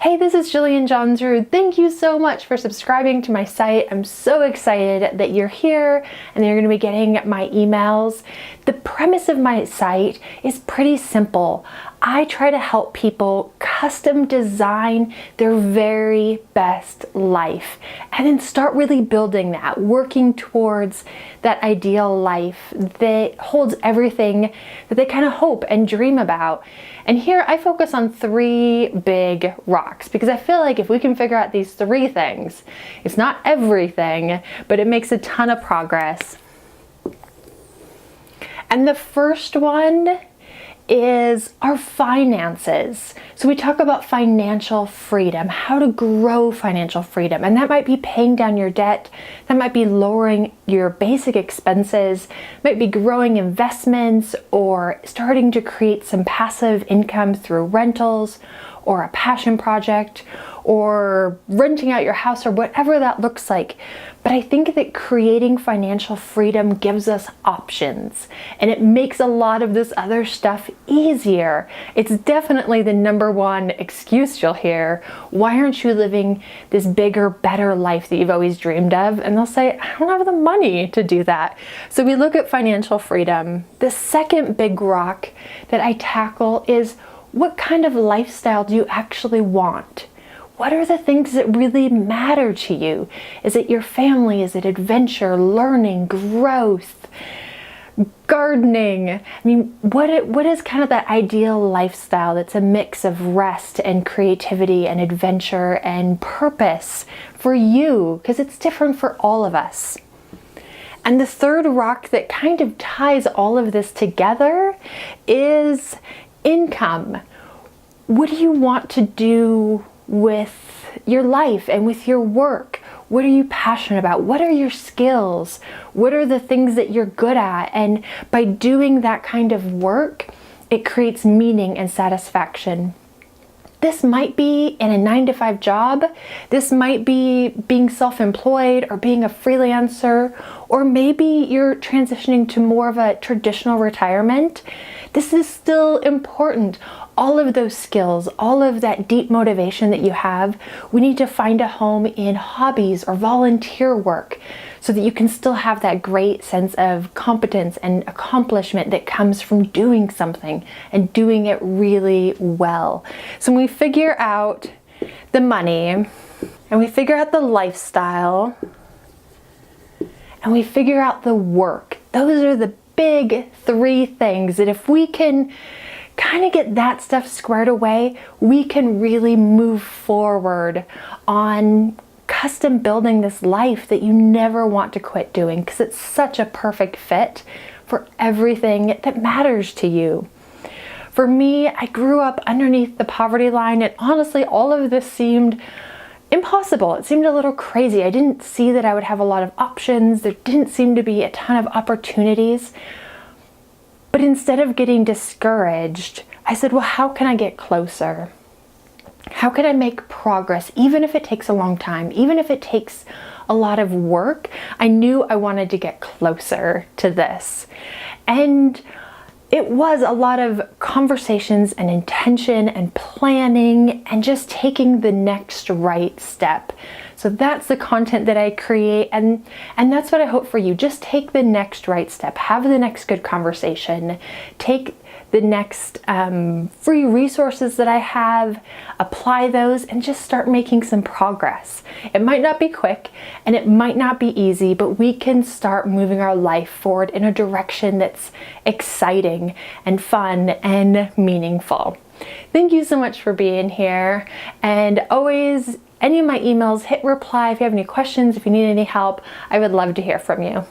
Hey, this is Jillian Johnsrud. Thank you so much for subscribing to my site. I'm so excited that you're here and you're going to be getting my emails. The premise of my site is pretty simple. I try to help people custom design their very best life and then start really building that, working towards that ideal life that holds everything that they kind of hope and dream about. And here I focus on three big rocks because I feel like if we can figure out these three things, it's not everything, but it makes a ton of progress. And the first one is our finances. So we talk about financial freedom, how to grow financial freedom. And that might be paying down your debt. That might be lowering your basic expenses, might be growing investments or starting to create some passive income through rentals or a passion project or renting out your house or whatever that looks like. But I think that creating financial freedom gives us options and it makes a lot of this other stuff easier. It's definitely the number one excuse you'll hear. Why aren't you living this bigger, better life that you've always dreamed of? And they'll say, I don't have the money to do that. So we look at financial freedom. The second big rock that I tackle is what kind of lifestyle do you actually want? What are the things that really matter to you? Is it your family? Is it adventure, learning, growth, gardening? I mean, what is kind of that ideal lifestyle that's a mix of rest and creativity and adventure and purpose for you? Because it's different for all of us. And the third rock that kind of ties all of this together is income. What do you want to do with your life and with your work? What are you passionate about? What are your skills? What are the things that you're good at? And by doing that kind of work, it creates meaning and satisfaction. This might be in a 9-to-5 job. This might be being self-employed or being a freelancer, or maybe you're transitioning to more of a traditional retirement. This is still important. All of those skills, all of that deep motivation that you have, we need to find a home in hobbies or volunteer work so that you can still have that great sense of competence and accomplishment that comes from doing something and doing it really well. So when we figure out the money and we figure out the lifestyle and we figure out the work, those are the big three things that if we can kind of get that stuff squared away, we can really move forward on custom building this life that you never want to quit doing because it's such a perfect fit for everything that matters to you. For me, I grew up underneath the poverty line and honestly, all of this seemed impossible. It seemed a little crazy. I didn't see that I would have a lot of options. There didn't seem to be a ton of opportunities. But instead of getting discouraged, I said, well, how can I get closer? How can I make progress, even if it takes a long time, even if it takes a lot of work? I knew I wanted to get closer to this. And it was a lot of conversations and intention and planning and just taking the next right step. So that's the content that I create and that's what I hope for you. Just take the next right step. Have the next good conversation. Take the next free resources that I have, apply those and just start making some progress. It might not be quick and it might not be easy, but we can start moving our life forward in a direction that's exciting and fun and meaningful. Thank you so much for being here, and always any of my emails, hit reply if you have any questions, if you need any help. I would love to hear from you.